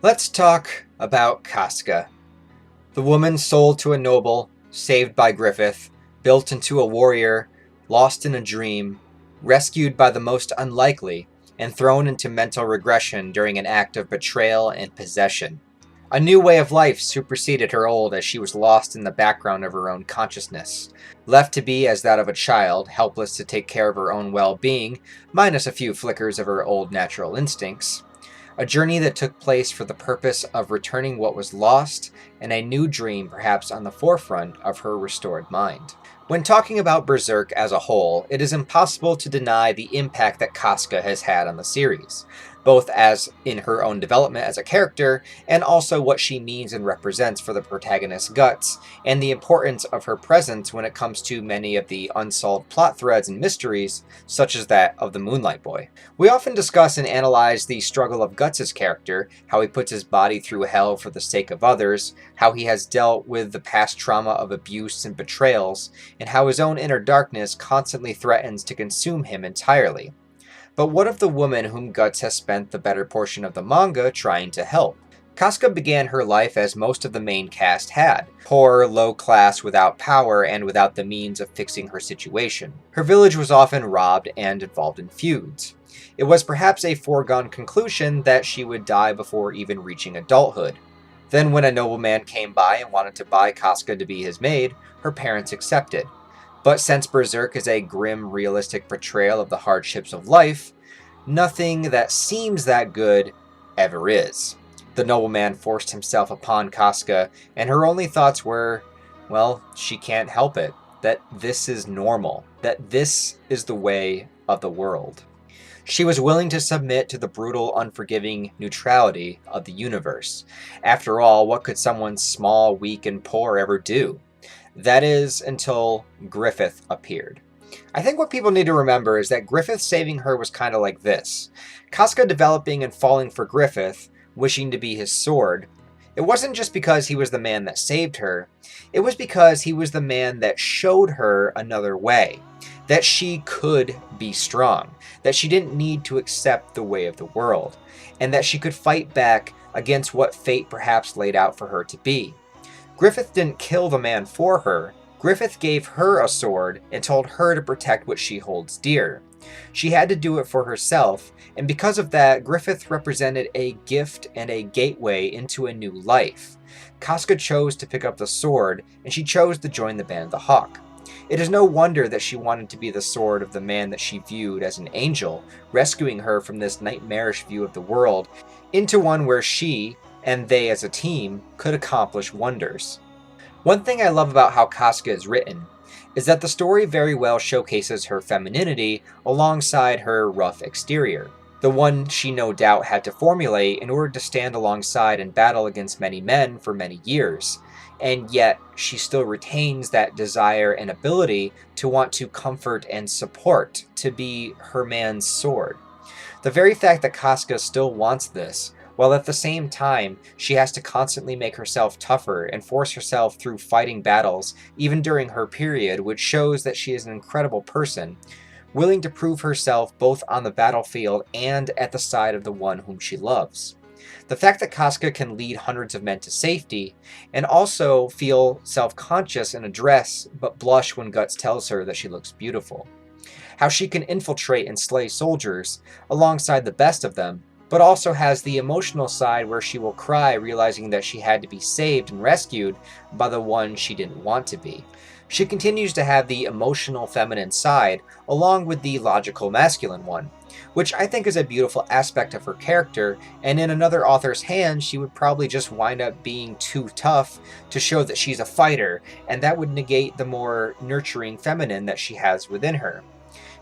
Let's talk about Casca, the woman sold to a noble, saved by Griffith, built into a warrior, lost in a dream, rescued by the most unlikely, and thrown into mental regression during an act of betrayal and possession. A new way of life superseded her old as she was lost in the background of her own consciousness, left to be as that of a child, helpless to take care of her own well-being, minus a few flickers of her old natural instincts. A journey that took place for the purpose of returning what was lost, and a new dream perhaps on the forefront of her restored mind. When talking about Berserk as a whole, it is impossible to deny the impact that Casca has had on the series, both as in her own development as a character, and also what she means and represents for the protagonist's guts, and the importance of her presence when it comes to many of the unsolved plot threads and mysteries, such as that of the Moonlight Boy. We often discuss and analyze the struggle of Guts' character, how he puts his body through hell for the sake of others, how he has dealt with the past trauma of abuse and betrayals, and how his own inner darkness constantly threatens to consume him entirely. But what of the woman whom Guts has spent the better portion of the manga trying to help? Casca began her life as most of the main cast had, poor, low class, without power, and without the means of fixing her situation. Her village was often robbed and involved in feuds. It was perhaps a foregone conclusion that she would die before even reaching adulthood. Then when a nobleman came by and wanted to buy Casca to be his maid, her parents accepted. But since Berserk is a grim, realistic portrayal of the hardships of life, nothing that seems that good ever is. The nobleman forced himself upon Casca, and her only thoughts were, well, she can't help it, that this is normal, that this is the way of the world. She was willing to submit to the brutal, unforgiving neutrality of the universe. After all, what could someone small, weak, and poor ever do? That is, until Griffith appeared. I think what people need to remember is that Griffith saving her was kind of like this. Casca developing and falling for Griffith, wishing to be his sword. It wasn't just because he was the man that saved her, it was because he was the man that showed her another way. That she could be strong, that she didn't need to accept the way of the world, and that she could fight back against what fate perhaps laid out for her to be. Griffith didn't kill the man for her. Griffith gave her a sword and told her to protect what she holds dear. She had to do it for herself, and because of that, Griffith represented a gift and a gateway into a new life. Casca chose to pick up the sword, and she chose to join the Band of the Hawk. It is no wonder that she wanted to be the sword of the man that she viewed as an angel, rescuing her from this nightmarish view of the world into one where she, and they as a team, could accomplish wonders. One thing I love about how Casca is written is that the story very well showcases her femininity alongside her rough exterior, the one she no doubt had to formulate in order to stand alongside and battle against many men for many years, and yet she still retains that desire and ability to want to comfort and support, to be her man's sword. The very fact that Casca still wants this, while at the same time she has to constantly make herself tougher and force herself through fighting battles even during her period, which shows that she is an incredible person, willing to prove herself both on the battlefield and at the side of the one whom she loves. The fact that Casca can lead hundreds of men to safety, and also feel self-conscious in a dress but blush when Guts tells her that she looks beautiful. How she can infiltrate and slay soldiers alongside the best of them, but also has the emotional side where she will cry realizing that she had to be saved and rescued by the one she didn't want to be. She continues to have the emotional feminine side along with the logical masculine one, which I think is a beautiful aspect of her character, and in another author's hands she would probably just wind up being too tough to show that she's a fighter, and that would negate the more nurturing feminine that she has within her.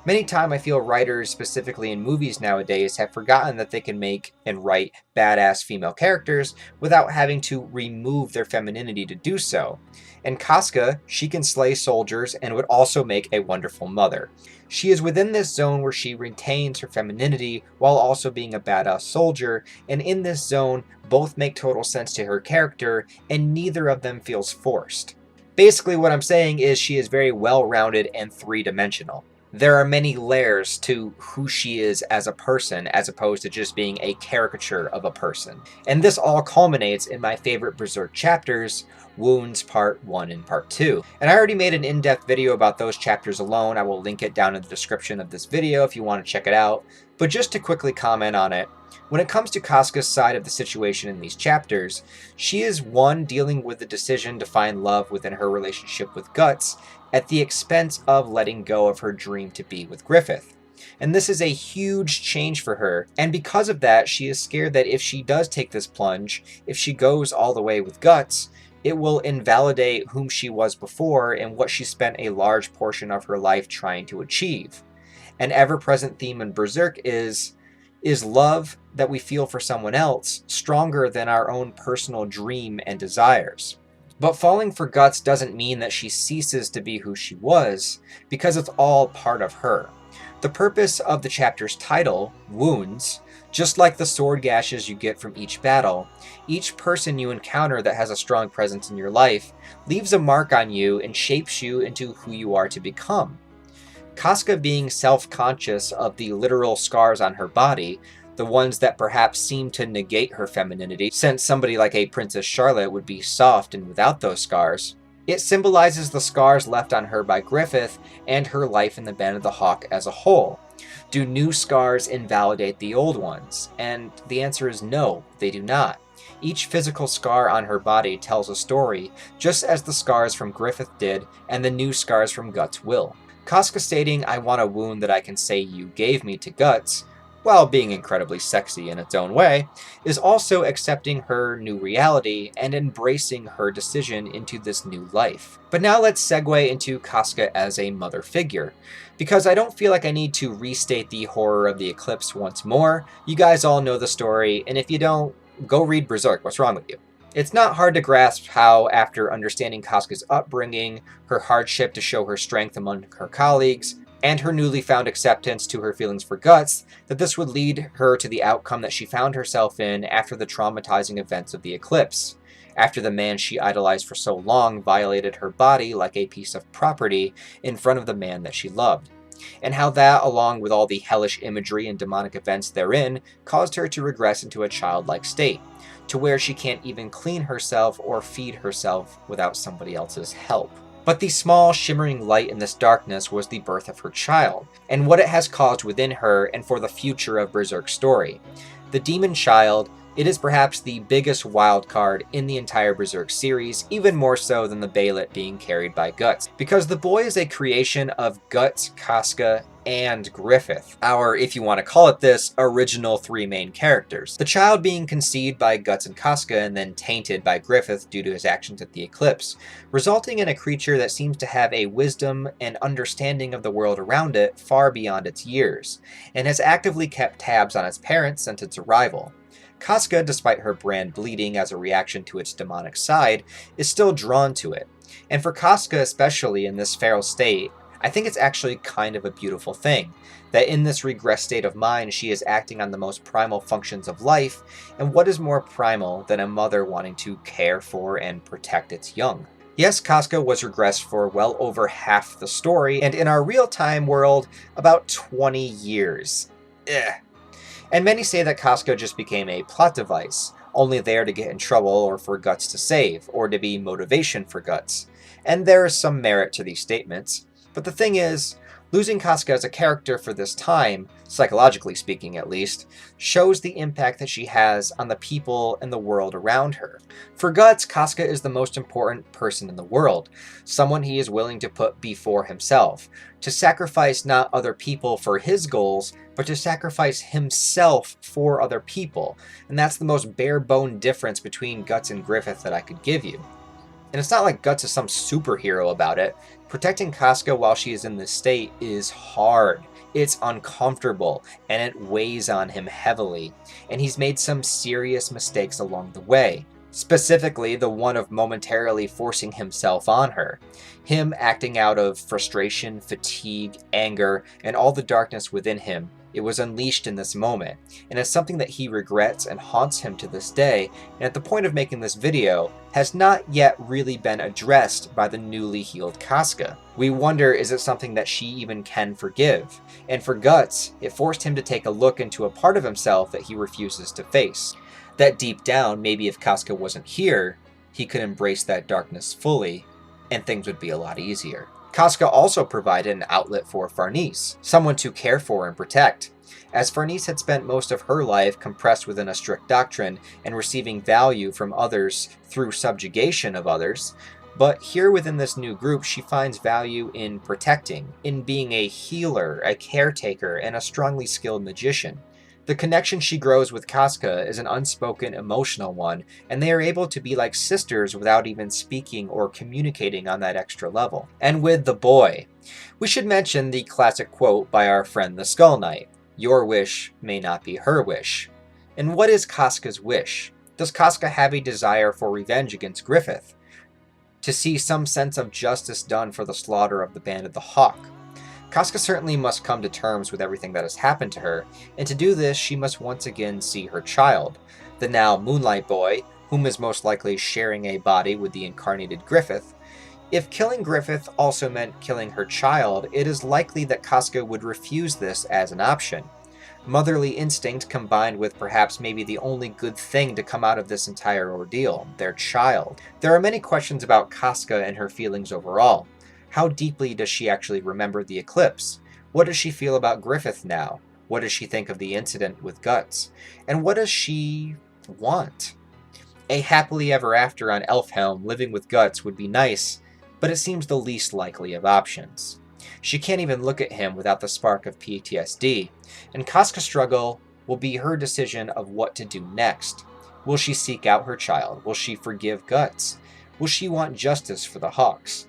Many times I feel writers, specifically in movies nowadays, have forgotten that they can make and write badass female characters without having to remove their femininity to do so. In Casca, she can slay soldiers and would also make a wonderful mother. She is within this zone where she retains her femininity while also being a badass soldier, and in this zone, both make total sense to her character, and neither of them feels forced. Basically what I'm saying is she is very well-rounded and three-dimensional. There are many layers to who she is as a person, as opposed to just being a caricature of a person. And this all culminates in my favorite Berserk chapters, Wounds Part 1 and Part 2. And I already made an in-depth video about those chapters alone. I will link it down in the description of this video if you want to check it out. But just to quickly comment on it, when it comes to Casca's side of the situation in these chapters, she is one dealing with the decision to find love within her relationship with Guts at the expense of letting go of her dream to be with Griffith. And this is a huge change for her, and because of that, she is scared that if she does take this plunge, if she goes all the way with Guts, it will invalidate whom she was before and what she spent a large portion of her life trying to achieve. An ever-present theme in Berserk is love that we feel for someone else stronger than our own personal dream and desires? But falling for Guts doesn't mean that she ceases to be who she was, because it's all part of her. The purpose of the chapter's title, Wounds, just like the sword gashes you get from each battle, each person you encounter that has a strong presence in your life leaves a mark on you and shapes you into who you are to become. Casca being self-conscious of the literal scars on her body, the ones that perhaps seem to negate her femininity, since somebody like a Princess Charlotte would be soft and without those scars, it symbolizes the scars left on her by Griffith and her life in the Band of the Hawk as a whole. Do new scars invalidate the old ones? And the answer is no, they do not. Each physical scar on her body tells a story, just as the scars from Griffith did and the new scars from Guts will. Casca stating, "I want a wound that I can say you gave me" to Guts, while being incredibly sexy in its own way, is also accepting her new reality and embracing her decision into this new life. But now let's segue into Casca as a mother figure, because I don't feel like I need to restate the horror of the eclipse once more. You guys all know the story, and if you don't, go read Berserk. What's wrong with you? It's not hard to grasp how, after understanding Casca's upbringing, her hardship to show her strength among her colleagues, and her newly found acceptance to her feelings for Guts, that this would lead her to the outcome that she found herself in after the traumatizing events of the eclipse, after the man she idolized for so long violated her body like a piece of property in front of the man that she loved, and how that, along with all the hellish imagery and demonic events therein, caused her to regress into a childlike state, to where she can't even clean herself or feed herself without somebody else's help. But the small, shimmering light in this darkness was the birth of her child, and what it has caused within her and for the future of Berserk's story. The demon child, it is perhaps the biggest wild card in the entire Berserk series, even more so than the Bailet being carried by Guts, because the boy is a creation of Guts, Casca, and Griffith, our, if you want to call it this, original three main characters. The child being conceived by Guts and Casca and then tainted by Griffith due to his actions at the eclipse, resulting in a creature that seems to have a wisdom and understanding of the world around it far beyond its years, and has actively kept tabs on its parents since its arrival. Casca, despite her brand bleeding as a reaction to its demonic side, is still drawn to it. And for Casca, especially in this feral state, I think it's actually kind of a beautiful thing, that in this regressed state of mind she is acting on the most primal functions of life, and what is more primal than a mother wanting to care for and protect its young? Yes, Casca was regressed for well over half the story, and in our real-time world, about 20 years. And many say that Casca just became a plot device, only there to get in trouble or for Guts to save, or to be motivation for Guts. And there is some merit to these statements. But the thing is, losing Casca as a character for this time, psychologically speaking at least, shows the impact that she has on the people and the world around her. For Guts, Casca is the most important person in the world, someone he is willing to put before himself, to sacrifice not other people for his goals, but to sacrifice himself for other people. And that's the most bare-bone difference between Guts and Griffith that I could give you. And it's not like Guts is some superhero about it. Protecting Casca while she is in this state is hard. It's uncomfortable, and it weighs on him heavily. And he's made some serious mistakes along the way. Specifically, the one of momentarily forcing himself on her. Him acting out of frustration, fatigue, anger, and all the darkness within him It was unleashed in this moment, and it's something that he regrets and haunts him to this day, and at the point of making this video, has not yet really been addressed by the newly healed Casca. We wonder, is it something that she even can forgive? And for Guts, it forced him to take a look into a part of himself that he refuses to face. That deep down, maybe if Casca wasn't here, he could embrace that darkness fully, and things would be a lot easier. Casca also provided an outlet for Farnese, someone to care for and protect, as Farnese had spent most of her life compressed within a strict doctrine and receiving value from others through subjugation of others. But here within this new group, she finds value in protecting, in being a healer, a caretaker, and a strongly skilled magician. The connection she grows with Casca is an unspoken emotional one, and they are able to be like sisters without even speaking or communicating on that extra level. And with the boy, we should mention the classic quote by our friend the Skull Knight, "Your wish may not be her wish." And what is Casca's wish? Does Casca have a desire for revenge against Griffith? To see some sense of justice done for the slaughter of the Band of the Hawk? Casca certainly must come to terms with everything that has happened to her, and to do this she must once again see her child, the now Moonlight Boy, whom is most likely sharing a body with the incarnated Griffith. If killing Griffith also meant killing her child, it is likely that Casca would refuse this as an option. Motherly instinct combined with perhaps maybe the only good thing to come out of this entire ordeal, their child. There are many questions about Casca and her feelings overall. How deeply does she actually remember the eclipse? What does she feel about Griffith now? What does she think of the incident with Guts? And what does she want? A happily ever after on Elfhelm living with Guts would be nice, but it seems the least likely of options. She can't even look at him without the spark of PTSD, and Casca's struggle will be her decision of what to do next. Will she seek out her child? Will she forgive Guts? Will she want justice for the Hawks?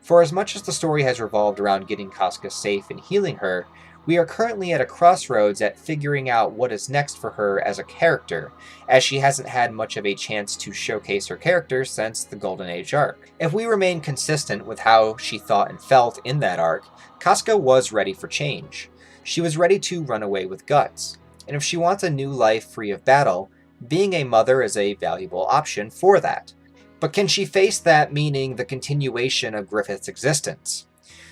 For as much as the story has revolved around getting Casca safe and healing her, we are currently at a crossroads at figuring out what is next for her as a character, as she hasn't had much of a chance to showcase her character since the Golden Age arc. If we remain consistent with how she thought and felt in that arc, Casca was ready for change. She was ready to run away with Guts, and if she wants a new life free of battle, being a mother is a valuable option for that. But can she face that, meaning the continuation of Griffith's existence?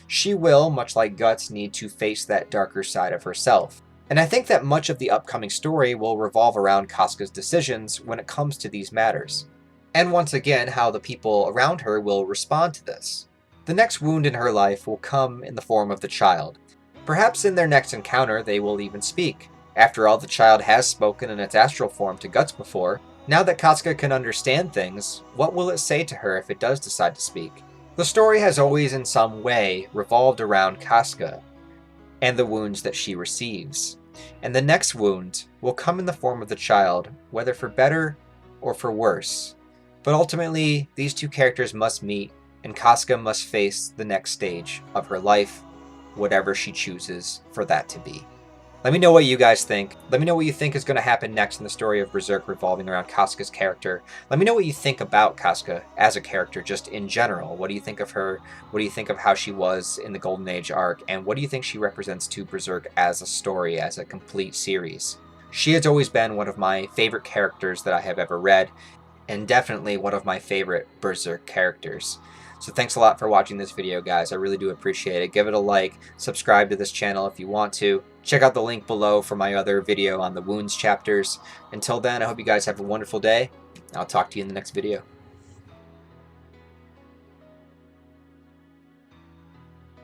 She will, much like Guts, need to face that darker side of herself. And I think that much of the upcoming story will revolve around Casca's decisions when it comes to these matters. And once again, how the people around her will respond to this. The next wound in her life will come in the form of the child. Perhaps in their next encounter they will even speak. After all, the child has spoken in its astral form to Guts before. Now that Casca can understand things, what will it say to her if it does decide to speak? The story has always in some way revolved around Casca and the wounds that she receives. And the next wound will come in the form of the child, whether for better or for worse. But ultimately, these two characters must meet, and Casca must face the next stage of her life, whatever she chooses for that to be. Let me know what you guys think. Let me know what you think is going to happen next in the story of Berserk revolving around Casca's character. Let me know what you think about Casca as a character just in general. What do you think of her? What do you think of how she was in the Golden Age arc? And what do you think she represents to Berserk as a story, as a complete series? She has always been one of my favorite characters that I have ever read, and definitely one of my favorite Berserk characters. So thanks a lot for watching this video, guys. I really do appreciate it. Give it a like, subscribe to this channel if you want to. Check out the link below for my other video on the wounds chapters. Until then, I hope you guys have a wonderful day. I'll talk to you in the next video.